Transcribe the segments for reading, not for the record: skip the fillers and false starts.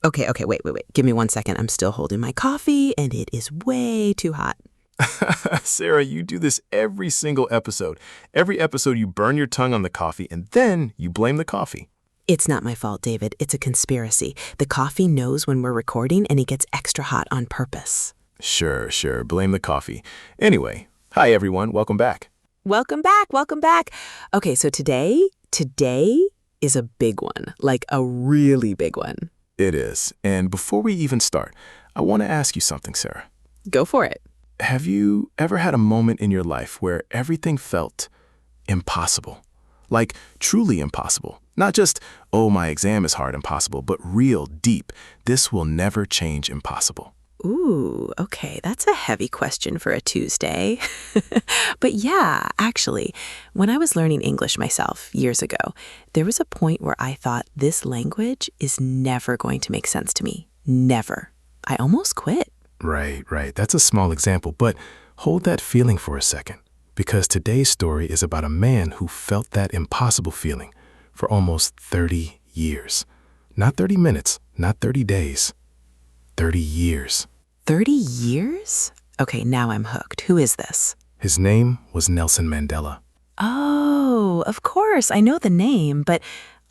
Wait. Give me 1 second. I'm still holding my coffee, and it is way too hot. Sarah, you do this every single episode. Every episode you burn your tongue on the coffee and then you blame the coffee. It's not my fault, David. It's a conspiracy. The coffee knows when we're recording, and it gets extra hot on purpose. Sure. Blame the coffee. Anyway, hi everyone. Welcome back. Welcome back. Okay, so today is a big one, like a really big one. It is. And before we even start, I want to ask you something, Sarah. Go for it. Have you ever had a moment in your life where everything felt impossible? Like truly impossible. Not just, oh, my exam is hard, impossible, but real, deep, this will never change impossible. Ooh, okay, that's a heavy question for a Tuesday. But yeah, actually, when I was learning English myself years ago, there was a point where I thought this language is never going to make sense to me. Never. I almost quit. Right. That's a small example, but hold that feeling for a second, because today's story is about a man who felt that impossible feeling for almost 30 years. Not 30 minutes, not 30 days, 30 years. 30 years? Okay, now I'm hooked. Who is this? His name was Nelson Mandela. Oh, of course, I know the name, but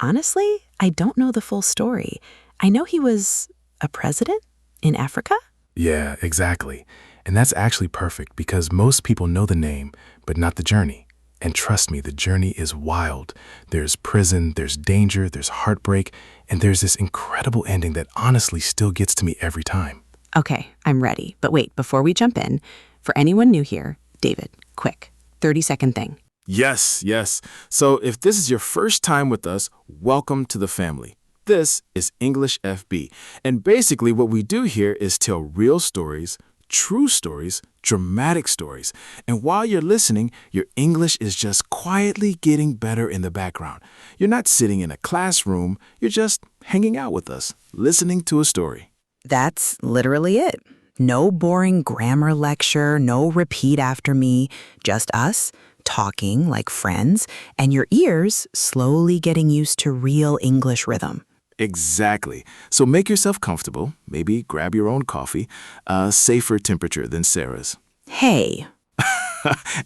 honestly, I don't know the full story. I know he was a president in Africa? Yeah, exactly. And that's actually perfect because most people know the name, but not the journey. And trust me, the journey is wild. There's prison, there's danger, there's heartbreak, and there's this incredible ending that honestly still gets to me every time. Okay, I'm ready. But wait, before we jump in, for anyone new here, David, quick, 30-second thing. Yes. So if this is your first time with us, welcome to the family. This is EnglishFB, and basically what we do here is tell real stories, true stories, dramatic stories. And while you're listening, your English is just quietly getting better in the background. You're not sitting in a classroom, you're just hanging out with us, listening to a story. That's literally it. No boring grammar lecture, no repeat after me, just us talking like friends, and your ears slowly getting used to real English rhythm. Exactly. So make yourself comfortable. Maybe grab your own coffee, a safer temperature than Sarah's. Hey.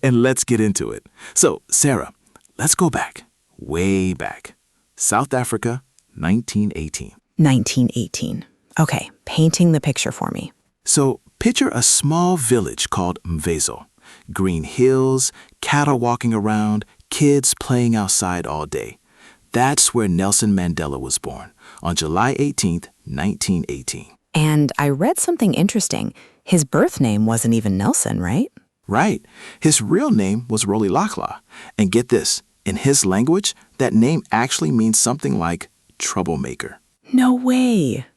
And let's get into it. So, Sarah, let's go back, way back. South Africa, 1918. 1918. Okay, painting the picture for me. So picture a small village called Mvezo. Green hills, cattle walking around, kids playing outside all day. That's where Nelson Mandela was born, on July 18th, 1918. And I read something interesting. His birth name wasn't even Nelson, right? Right. His real name was Rolihlahla. And get this, in his language, that name actually means something like troublemaker. No way.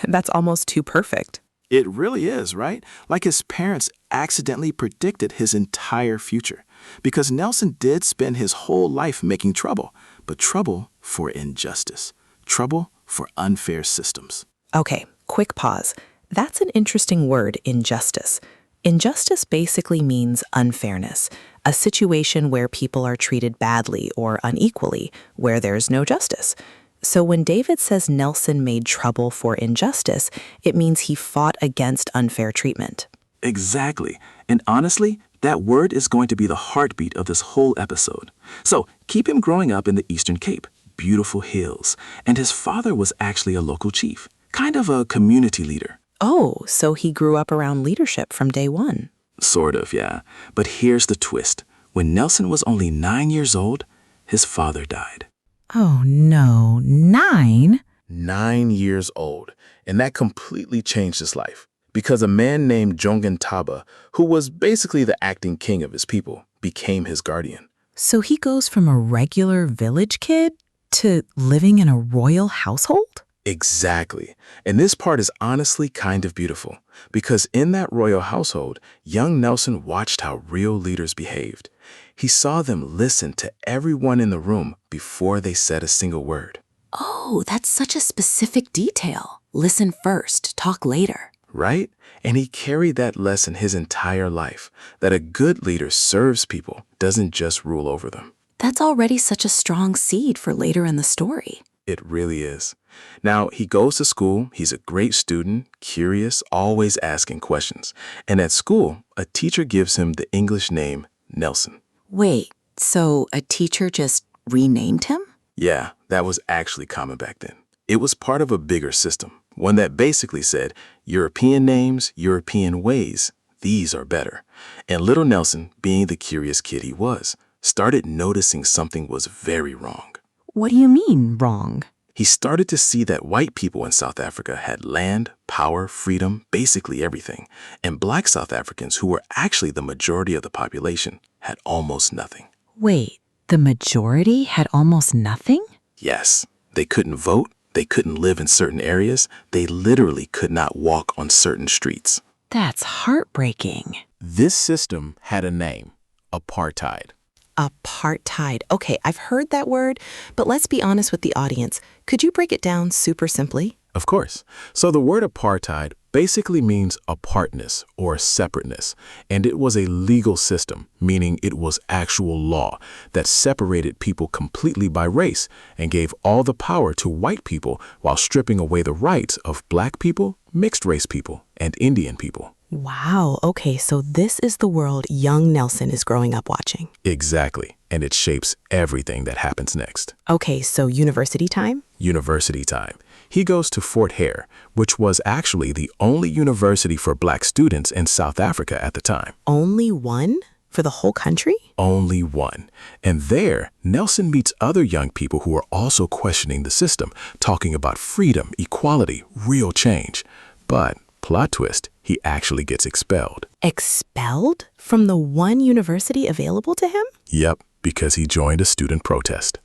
That's almost too perfect. It really is, right? Like his parents accidentally predicted his entire future. Because Nelson did spend his whole life making trouble, but trouble for injustice, trouble for unfair systems. Okay, quick pause. That's an interesting word, injustice. Injustice basically means unfairness, a situation where people are treated badly or unequally, where there's no justice. So when David says Nelson made trouble for injustice, it means he fought against unfair treatment. Exactly. And honestly, that word is going to be the heartbeat of this whole episode. So keep him growing up in the Eastern Cape, beautiful hills, and his father was actually a local chief, kind of a community leader. Oh, so he grew up around leadership from day one. Sort of, yeah. But here's the twist. When Nelson was only 9 years old, his father died. Oh no, 9? 9 years old. And that completely changed his life. Because a man named Jongan Taba, who was basically the acting king of his people, became his guardian. So he goes from a regular village kid to living in a royal household? Exactly. And this part is honestly kind of beautiful, because in that royal household, young Nelson watched how real leaders behaved. He saw them listen to everyone in the room before they said a single word. Oh, that's such a specific detail. Listen first, talk later. Right? And he carried that lesson his entire life, that a good leader serves people, doesn't just rule over them. That's already such a strong seed for later in the story. It really is. Now, he goes to school. He's a great student, curious, always asking questions. And at school, a teacher gives him the English name Nelson. Wait, so a teacher just renamed him? Yeah, that was actually common back then. It was part of a bigger system, one that basically said, European names, European ways, these are better. And little Nelson, being the curious kid he was, started noticing something was very wrong. What do you mean, wrong? He started to see that white people in South Africa had land, power, freedom, basically everything, and black South Africans, who were actually the majority of the population, had almost nothing. Wait, the majority had almost nothing? Yes, they couldn't vote, they couldn't live in certain areas, they literally could not walk on certain streets. That's heartbreaking. This system had a name: apartheid. Apartheid. Okay, I've heard that word, but let's be honest with the audience. Could you break it down super simply? Of course. So the word apartheid basically means apartness or separateness, and it was a legal system, meaning it was actual law that separated people completely by race and gave all the power to white people while stripping away the rights of black people, mixed race people, and Indian people. Wow, okay, so this is the world young Nelson is growing up watching. Exactly, and it shapes everything that happens next. Okay, so university time? University time. He goes to Fort Hare, which was actually the only university for black students in South Africa at the time. Only one? For the whole country? Only one. And there, Nelson meets other young people who are also questioning the system, talking about freedom, equality, real change. But, plot twist, he actually gets expelled. Expelled? From the one university available to him? Yep, because he joined a student protest.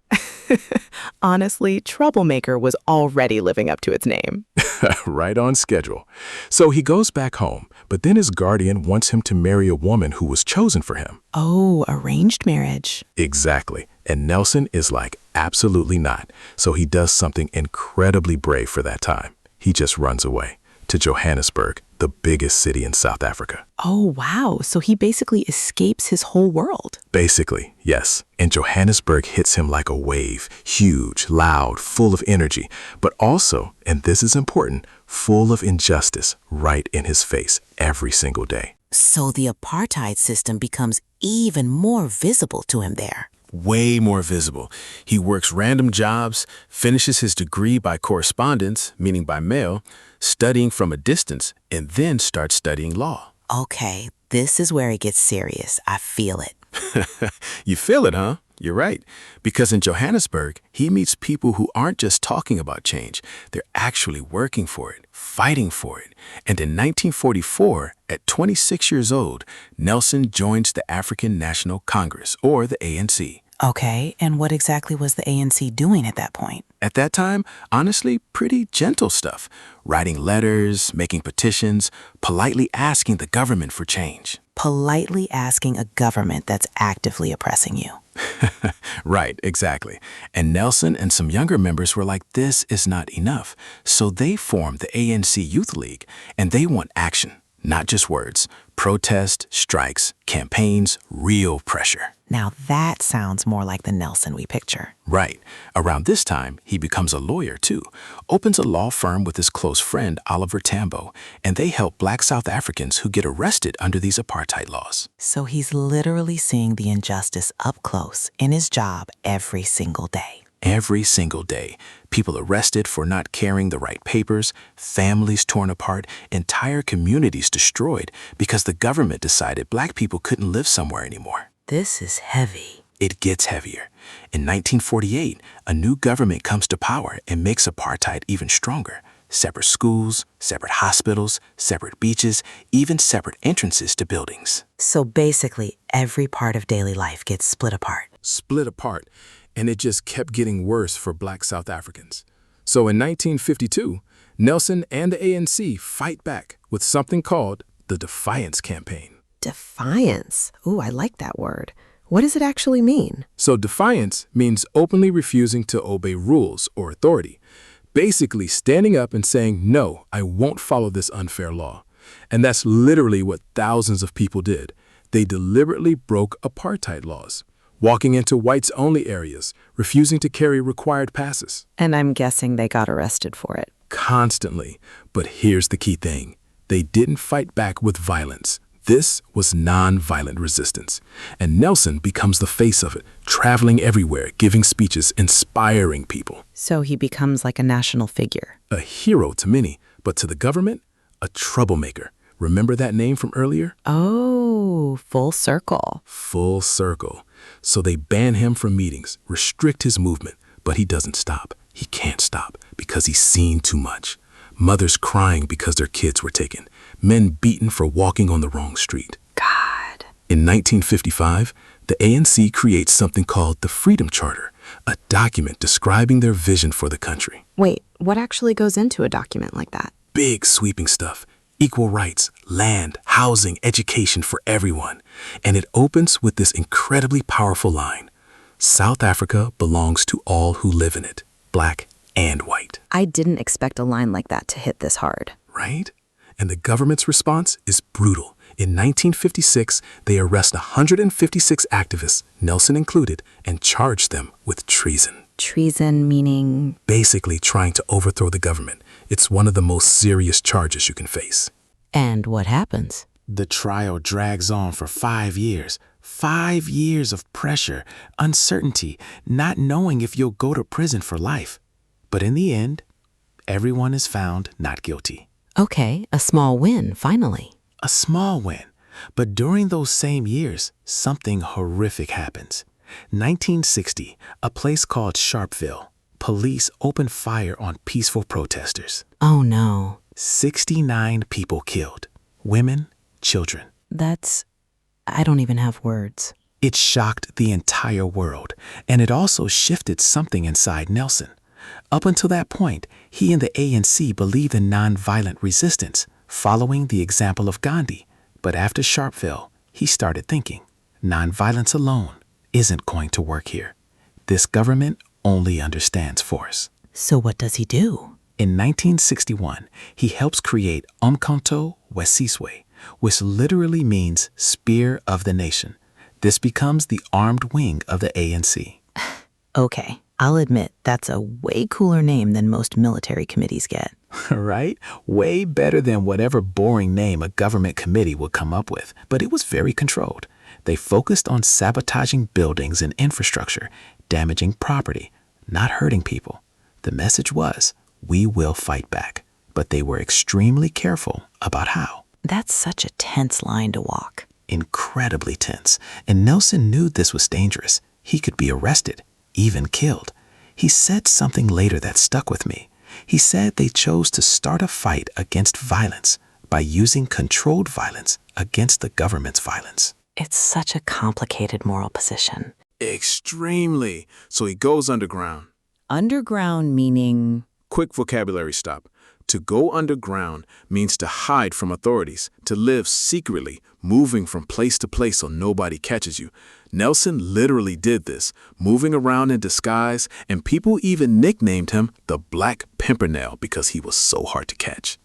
Honestly, Troublemaker was already living up to its name. Right on schedule. So he goes back home, but then his guardian wants him to marry a woman who was chosen for him. Oh, arranged marriage. Exactly. And Nelson is like, absolutely not. So he does something incredibly brave for that time. He just runs away to Johannesburg, the biggest city in South Africa. Oh, wow. So he basically escapes his whole world. Basically, yes. And Johannesburg hits him like a wave, huge, loud, full of energy, but also, and this is important, full of injustice right in his face every single day. So the apartheid system becomes even more visible to him there. Way more visible. He works random jobs, finishes his degree by correspondence, meaning by mail, studying from a distance, and then starts studying law. Okay, this is where it gets serious. I feel it. You feel it, huh? You're right. Because in Johannesburg, he meets people who aren't just talking about change. They're actually working for it, fighting for it. And in 1944, at 26 years old, Nelson joins the African National Congress, or the ANC. Okay, and what exactly was the ANC doing at that point? At that time, honestly, pretty gentle stuff. Writing letters, making petitions, politely asking the government for change. Politely asking a government that's actively oppressing you. Right, exactly. And Nelson and some younger members were like, this is not enough. So they formed the ANC Youth League, and they want action, not just words. Protest, strikes, campaigns, real pressure. Now that sounds more like the Nelson we picture. Right. Around this time, he becomes a lawyer too, opens a law firm with his close friend Oliver Tambo, and they help black South Africans who get arrested under these apartheid laws. So he's literally seeing the injustice up close in his job every single day. Every single day, people arrested for not carrying the right papers, families torn apart, entire communities destroyed because the government decided black people couldn't live somewhere anymore. This is heavy. It gets heavier. In 1948, a new government comes to power and makes apartheid even stronger. Separate schools, separate hospitals, separate beaches, even separate entrances to buildings. So basically, every part of daily life gets split apart. Split apart. And it just kept getting worse for black South Africans. So in 1952, Nelson and the ANC fight back with something called the Defiance Campaign. Defiance. Ooh, I like that word. What does it actually mean? So defiance means openly refusing to obey rules or authority. Basically standing up and saying, no, I won't follow this unfair law. And that's literally what thousands of people did. They deliberately broke apartheid laws. walking into whites-only areas, refusing to carry required passes. And I'm guessing they got arrested for it. Constantly. But here's the key thing. They didn't fight back with violence. This was non-violent resistance. And Nelson becomes the face of it, traveling everywhere, giving speeches, inspiring people. So he becomes like a national figure. A hero to many, but to the government, a troublemaker. Remember that name from earlier? Oh, full circle. Full circle. So they ban him from meetings, restrict his movement, but he doesn't stop. He can't stop because he's seen too much. Mothers crying because their kids were taken. Men beaten for walking on the wrong street. God. In 1955, the ANC creates something called the Freedom Charter, a document describing their vision for the country. Wait, what actually goes into a document like that? Big sweeping stuff. Equal rights, land, housing, education for everyone. And it opens with this incredibly powerful line. South Africa belongs to all who live in it, black and white. I didn't expect a line like that to hit this hard. Right? And the government's response is brutal. In 1956, they arrest 156 activists, Nelson included, and charge them with treason. Treason meaning? Basically trying to overthrow the government. It's one of the most serious charges you can face. And what happens? The trial drags on for 5 years. 5 years of pressure, uncertainty, not knowing if you'll go to prison for life. But in the end, everyone is found not guilty. Okay, a small win, finally. A small win. But during those same years, something horrific happens. 1960, a place called Sharpeville. Police open fire on peaceful protesters. Oh no. 69 people killed. Women, children. I don't even have words. It shocked the entire world, and it also shifted something inside Nelson. Up until that point, he and the ANC believed in nonviolent resistance, following the example of Gandhi. But after Sharpeville, he started thinking, nonviolence alone isn't going to work here. This government only understands force. So what does he do? In 1961, he helps create Umkhonto Wesizwe, which literally means Spear of the Nation. This becomes the armed wing of the ANC. Okay, I'll admit that's a way cooler name than most military committees get. Right? Way better than whatever boring name a government committee would come up with. But it was very controlled. They focused on sabotaging buildings and infrastructure, damaging property, not hurting people. The message was, we will fight back. But they were extremely careful about how. That's such a tense line to walk. Incredibly tense. And Nelson knew this was dangerous. He could be arrested, even killed. He said something later that stuck with me. He said they chose to start a fight against violence by using controlled violence against the government's violence. It's such a complicated moral position. Extremely. So he goes underground. Underground meaning? Quick vocabulary stop. To go underground means to hide from authorities, to live secretly, moving from place to place so nobody catches you. Nelson literally did this, moving around in disguise, and people even nicknamed him the Black Pimpernel because he was so hard to catch.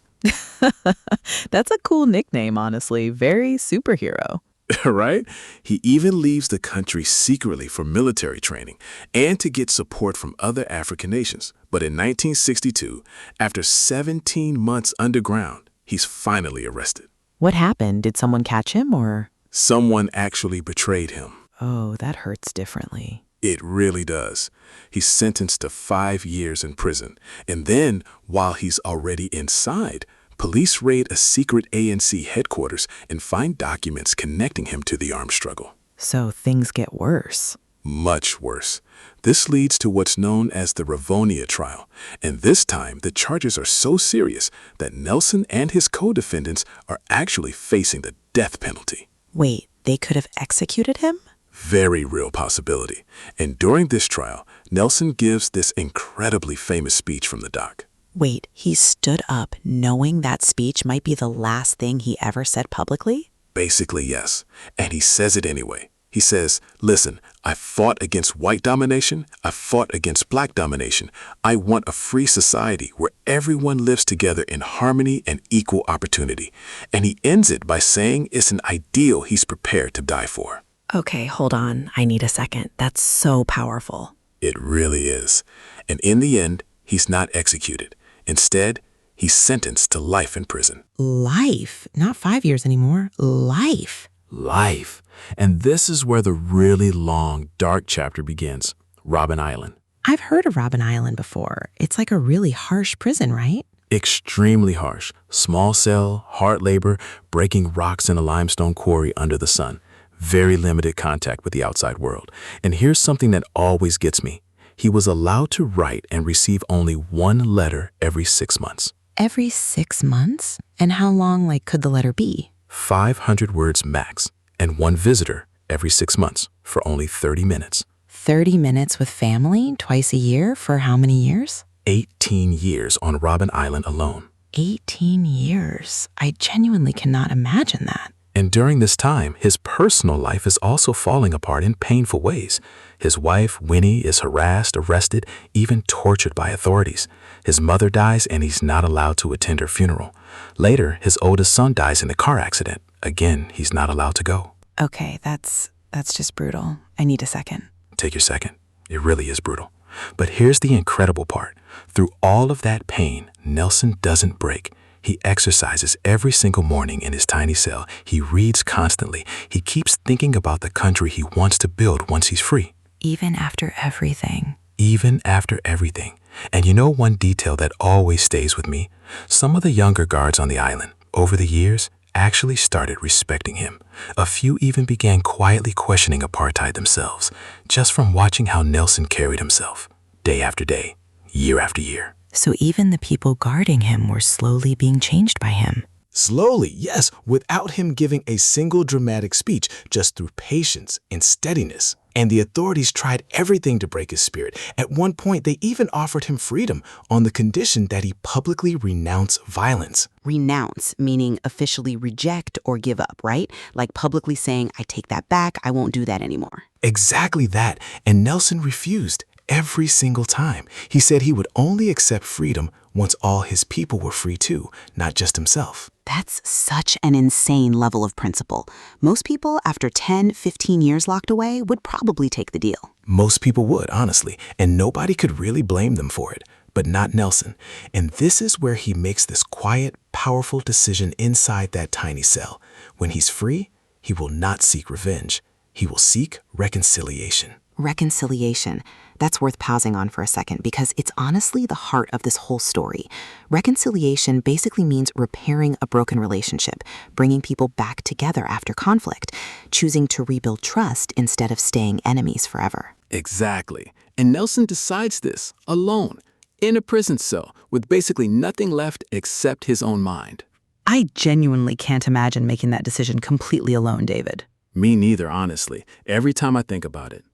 That's a cool nickname, honestly. Very superhero. Right? He even leaves the country secretly for military training and to get support from other African nations. But in 1962, after 17 months underground, he's finally arrested. What happened? Did someone catch him or? Someone actually betrayed him. Oh, that hurts differently. It really does. He's sentenced to 5 years in prison. And then, while he's already inside, police raid a secret ANC headquarters and find documents connecting him to the armed struggle. So things get worse. Much worse. This leads to what's known as the Rivonia trial. And this time, the charges are so serious that Nelson and his co-defendants are actually facing the death penalty. Wait, they could have executed him? Very real possibility. And during this trial, Nelson gives this incredibly famous speech from the dock. Wait, he stood up knowing that speech might be the last thing he ever said publicly? Basically, yes. And he says it anyway. He says, listen, I fought against white domination. I fought against black domination. I want a free society where everyone lives together in harmony and equal opportunity. And he ends it by saying it's an ideal he's prepared to die for. Okay, hold on. I need a second. That's so powerful. It really is. And in the end, he's not executed. Instead, he's sentenced to life in prison. Life, not 5 years anymore. Life. Life. And this is where the really long, dark chapter begins. Robben Island. I've heard of Robben Island before. It's like a really harsh prison, right? Extremely harsh. Small cell, hard labor, breaking rocks in a limestone quarry under the sun. Very limited contact with the outside world. And here's something that always gets me. He was allowed to write and receive only one letter every 6 months. Every 6 months? And how long, could the letter be? 500 words max. And one visitor every 6 months for only 30 minutes. 30 minutes with family twice a year for how many years? 18 years on Robben Island alone. 18 years. I genuinely cannot imagine that. And during this time, his personal life is also falling apart in painful ways. His wife, Winnie, is harassed, arrested, even tortured by authorities. His mother dies and he's not allowed to attend her funeral. Later, his oldest son dies in a car accident. Again, he's not allowed to go. Okay, that's just brutal. I need a second. Take your second. It really is brutal. But here's the incredible part. Through all of that pain, Nelson doesn't break. He exercises every single morning in his tiny cell. He reads constantly. He keeps thinking about the country he wants to build once he's free. Even after everything. Even after everything. And you know one detail that always stays with me? Some of the younger guards on the island, over the years, actually started respecting him. A few even began quietly questioning apartheid themselves, just from watching how Nelson carried himself, day after day, year after year. So even the people guarding him were slowly being changed by him. Slowly, yes, without him giving a single dramatic speech, just through patience and steadiness. And the authorities tried everything to break his spirit. At one point, they even offered him freedom on the condition that he publicly renounce violence. Renounce, meaning officially reject or give up, right? Like publicly saying, I take that back, I won't do that anymore. Exactly that. And Nelson refused every single time. He said he would only accept freedom once all his people were free too, not just himself. That's such an insane level of principle. Most people, after 10, 15 years locked away, would probably take the deal. Most people would, honestly, and nobody could really blame them for it, but not Nelson. And this is where he makes this quiet, powerful decision inside that tiny cell. When he's free, he will not seek revenge. He will seek reconciliation. Reconciliation. That's worth pausing on for a second because it's honestly the heart of this whole story. Reconciliation basically means repairing a broken relationship, bringing people back together after conflict, choosing to rebuild trust instead of staying enemies forever. Exactly. And Nelson decides this alone, in a prison cell, with basically nothing left except his own mind. I genuinely can't imagine making that decision completely alone, David. Me neither, honestly, every time I think about it.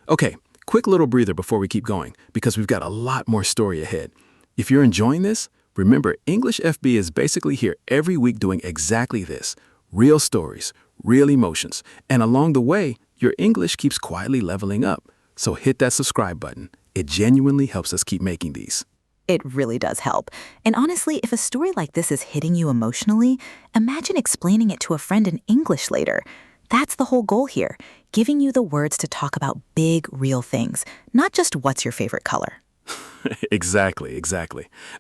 Okay, quick little breather before we keep going, because we've got a lot more story ahead. If you're enjoying this, remember EnglishFB is basically here every week doing exactly this. Real stories, real emotions, and along the way, your English keeps quietly leveling up. So hit that subscribe button. It genuinely helps us keep making these. It really does help. And honestly, if a story like this is hitting you emotionally, imagine explaining it to a friend in English later. That's the whole goal here, giving you the words to talk about big, real things, not just what's your favorite color. Exactly.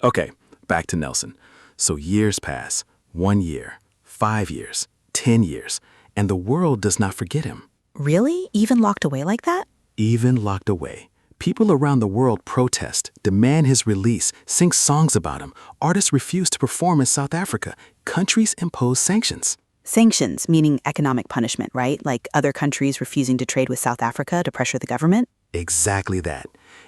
Okay, back to Nelson. So years pass, 1 year, 5 years, 10 years, and the world does not forget him. Really? Even locked away like that? Even locked away. People around the world protest, demand his release, sing songs about him. Artists refuse to perform in South Africa. Countries impose sanctions. Sanctions, meaning economic punishment, right? Like other countries refusing to trade with South Africa to pressure the government? Exactly that.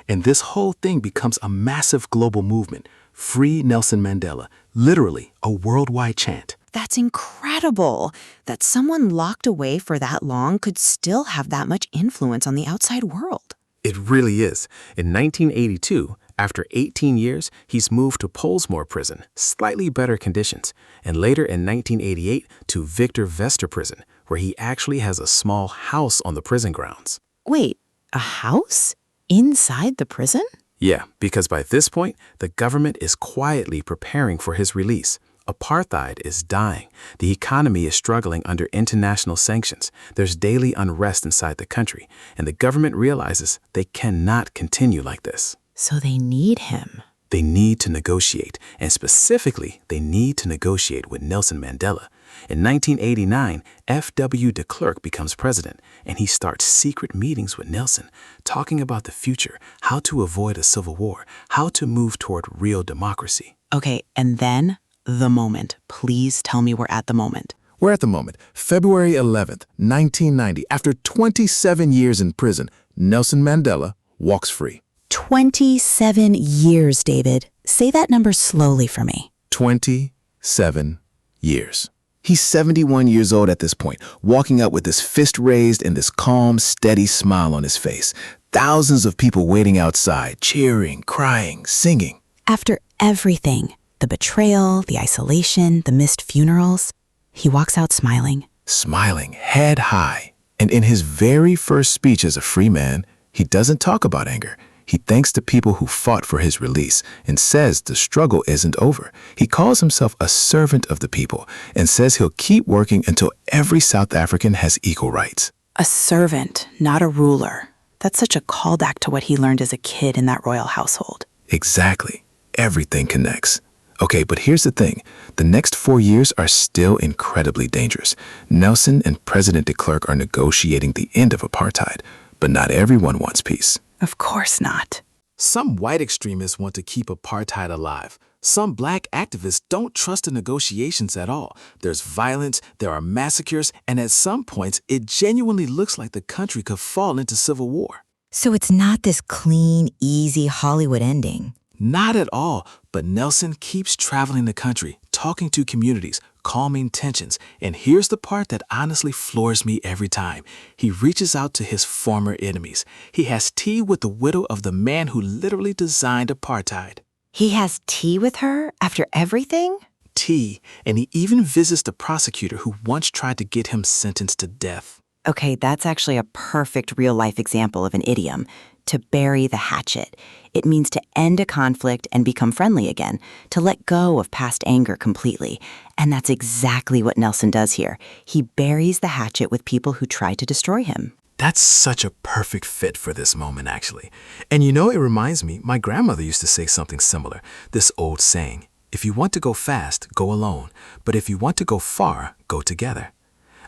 And this whole thing becomes a massive global movement. Free Nelson Mandela. Literally a worldwide chant. That's incredible that someone locked away for that long could still have that much influence on the outside world. It really is. In 1982, after 18 years, he's moved to Pollsmoor Prison, slightly better conditions, and later in 1988 to Victor Vester Prison, where he actually has a small house on the prison grounds. Wait, a house? Inside the prison? Yeah, because by this point, the government is quietly preparing for his release. Apartheid is dying. The economy is struggling under international sanctions. There's daily unrest inside the country, and the government realizes they cannot continue like this. So they need him. They need to negotiate, and specifically, they need to negotiate with Nelson Mandela. In 1989, F.W. de Klerk becomes president, and he starts secret meetings with Nelson, talking about the future, how to avoid a civil war, how to move toward real democracy. Okay, and then the moment. Please tell me we're at the moment. We're at the moment. February 11th, 1990. After 27 years in prison, Nelson Mandela walks free. 27 years, David. Say that number slowly for me. 27 years. He's 71 years old at this point, walking up with his fist raised and this calm, steady smile on his face. Thousands of people waiting outside, cheering, crying, singing. After everything, the betrayal, the isolation, the missed funerals, he walks out smiling. Smiling, head high. And in his very first speech as a free man, he doesn't talk about anger. He thanks the people who fought for his release and says the struggle isn't over. He calls himself a servant of the people and says he'll keep working until every South African has equal rights. A servant, not a ruler. That's such a callback to what he learned as a kid in that royal household. Exactly. Everything connects. Okay, but here's the thing. The next 4 years are still incredibly dangerous. Nelson and President de Klerk are negotiating the end of apartheid, but not everyone wants peace. Of course not. Some white extremists want to keep apartheid alive. Some black activists don't trust the negotiations at all. There's violence, there are massacres, and at some points, it genuinely looks like the country could fall into civil war. So it's not this clean, easy Hollywood ending. Not at all, but Nelson keeps traveling the country, talking to communities, calming tensions, and here's the part that honestly floors me every time. He reaches out to his former enemies. He has tea with the widow of the man who literally designed apartheid. He has tea with her after everything? Tea, and he even visits the prosecutor who once tried to get him sentenced to death. Okay, that's actually a perfect real-life example of an idiom. To bury the hatchet. It means to end a conflict and become friendly again, to let go of past anger completely. And that's exactly what Nelson does here. He buries the hatchet with people who try to destroy him. That's such a perfect fit for this moment, actually. And you know, it reminds me, my grandmother used to say something similar, this old saying, if you want to go fast, go alone, but if you want to go far, go together.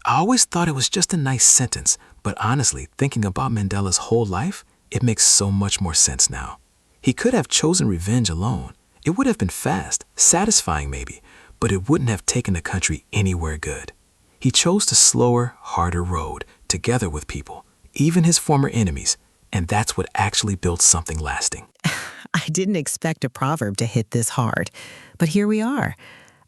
I always thought it was just a nice sentence, but honestly, thinking about Mandela's whole life, it makes so much more sense now. He could have chosen revenge alone. It would have been fast, satisfying maybe, but it wouldn't have taken the country anywhere good. He chose the slower, harder road, together with people, even his former enemies, and that's what actually built something lasting. I didn't expect a proverb to hit this hard, but here we are.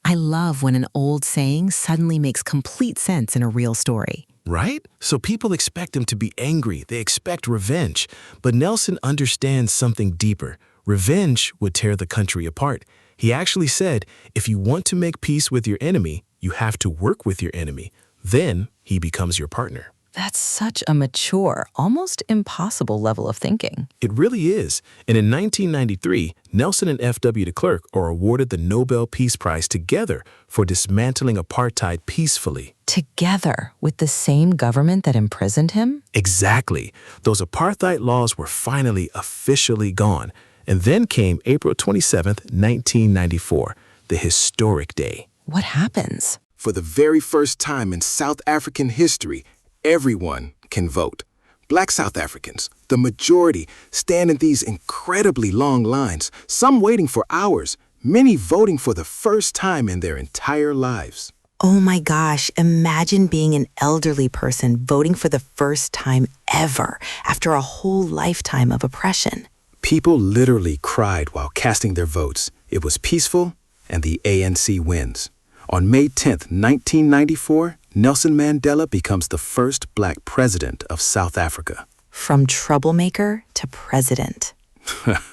I love when an old saying suddenly makes complete sense in a real story. Right? So people expect him to be angry. They expect revenge. But Nelson understands something deeper. Revenge would tear the country apart. He actually said, if you want to make peace with your enemy, you have to work with your enemy. Then he becomes your partner. That's such a mature, almost impossible level of thinking. It really is. And in 1993, Nelson and F.W. de Klerk are awarded the Nobel Peace Prize together for dismantling apartheid peacefully. Together with the same government that imprisoned him? Exactly. Those apartheid laws were finally officially gone. And then came April 27th, 1994, the historic day. What happens? For the very first time in South African history, everyone can vote. Black South Africans, the majority, stand in these incredibly long lines, some waiting for hours, many voting for the first time in their entire lives. Oh my gosh, imagine being an elderly person voting for the first time ever after a whole lifetime of oppression. People literally cried while casting their votes. It was peaceful, and the ANC wins. On May 10th, 1994, Nelson Mandela becomes the first black president of South Africa. From troublemaker to president.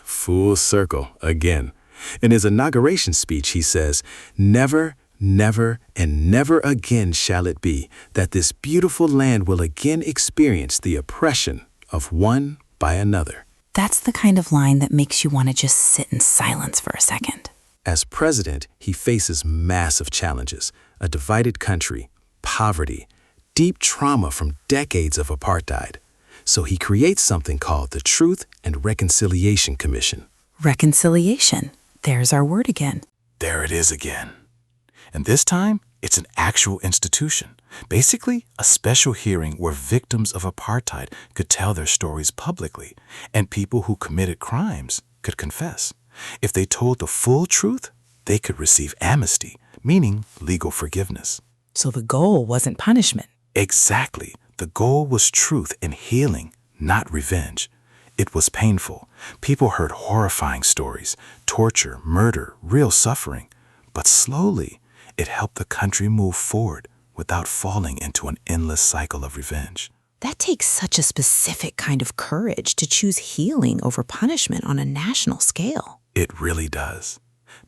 Full circle again. In his inauguration speech, he says, "Never, never, and never again shall it be that this beautiful land will again experience the oppression of one by another." That's the kind of line that makes you want to just sit in silence for a second. As president, he faces massive challenges, a divided country, poverty, deep trauma from decades of apartheid. So he creates something called the Truth and Reconciliation Commission. Reconciliation. There's our word again. There it is again. And this time, it's an actual institution. Basically, a special hearing where victims of apartheid could tell their stories publicly, and people who committed crimes could confess. If they told the full truth, they could receive amnesty, meaning legal forgiveness. So the goal wasn't punishment. Exactly. The goal was truth and healing, not revenge. It was painful. People heard horrifying stories, torture, murder, real suffering. But slowly, it helped the country move forward without falling into an endless cycle of revenge. That takes such a specific kind of courage to choose healing over punishment on a national scale. It really does.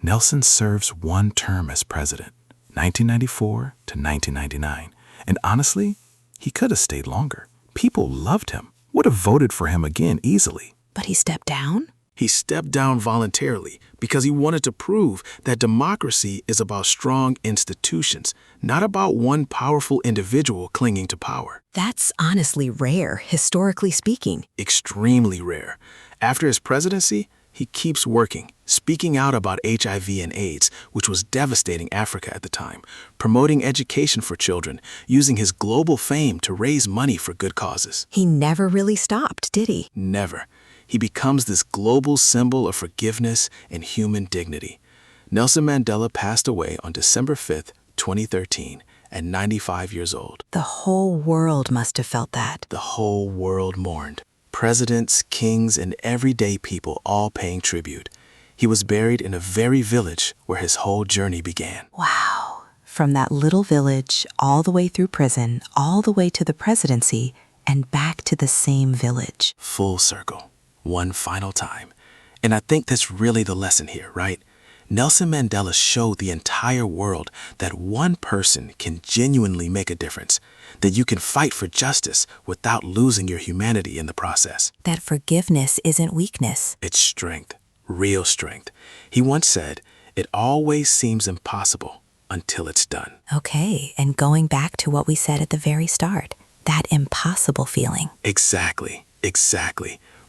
Nelson serves one term as president, 1994 to 1999. And honestly, he could have stayed longer. People loved him, would have voted for him again easily. But he stepped down? He stepped down voluntarily because he wanted to prove that democracy is about strong institutions, not about one powerful individual clinging to power. That's honestly rare, historically speaking. Extremely rare. After his presidency, he keeps working, speaking out about HIV and AIDS, which was devastating Africa at the time, promoting education for children, using his global fame to raise money for good causes. He never really stopped, did he? Never. He becomes this global symbol of forgiveness and human dignity. Nelson Mandela passed away on December 5th, 2013, at 95 years old. The whole world must have felt that. The whole world mourned. Presidents, kings, and everyday people all paying tribute. He was buried in a very village where his whole journey began. Wow. From that little village, all the way through prison, all the way to the presidency, and back to the same village. Full circle. One final time. And I think that's really the lesson here, right? Nelson Mandela showed the entire world that one person can genuinely make a difference, that you can fight for justice without losing your humanity in the process. That forgiveness isn't weakness. It's strength, real strength. He once said, "It always seems impossible until it's done." Okay, and going back to what we said at the very start, that impossible feeling. Exactly.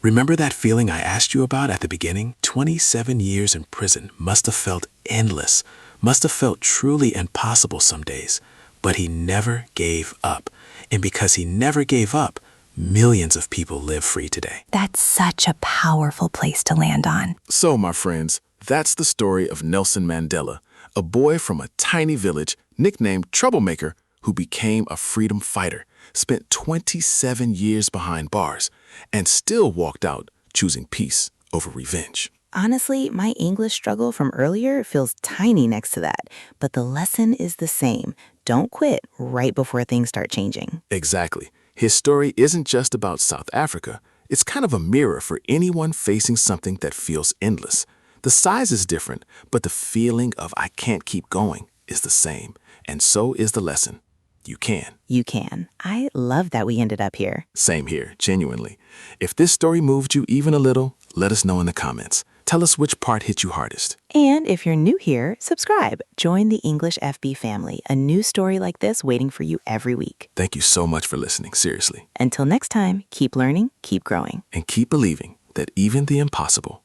Remember that feeling I asked you about at the beginning? 27 years in prison must have felt endless, must have felt truly impossible some days. But he never gave up. And because he never gave up, millions of people live free today. That's such a powerful place to land on. So, my friends, that's the story of Nelson Mandela, a boy from a tiny village nicknamed Troublemaker who became a freedom fighter, spent 27 years behind bars, and still walked out choosing peace over revenge. Honestly, my English struggle from earlier feels tiny next to that, but the lesson is the same. Don't quit right before things start changing. Exactly. His story isn't just about South Africa. It's kind of a mirror for anyone facing something that feels endless. The size is different, but the feeling of I can't keep going is the same. And so is the lesson. You can. You can. I love that we ended up here. Same here, genuinely. If this story moved you even a little, let us know in the comments. Tell us which part hit you hardest. And if you're new here, subscribe. Join the EnglishFB family. A new story like this waiting for you every week. Thank you so much for listening, seriously. Until next time, keep learning, keep growing. And keep believing that even the impossible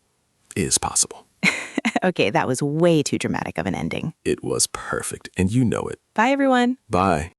is possible. Okay, that was way too dramatic of an ending. It was perfect, and you know it. Bye, everyone. Bye.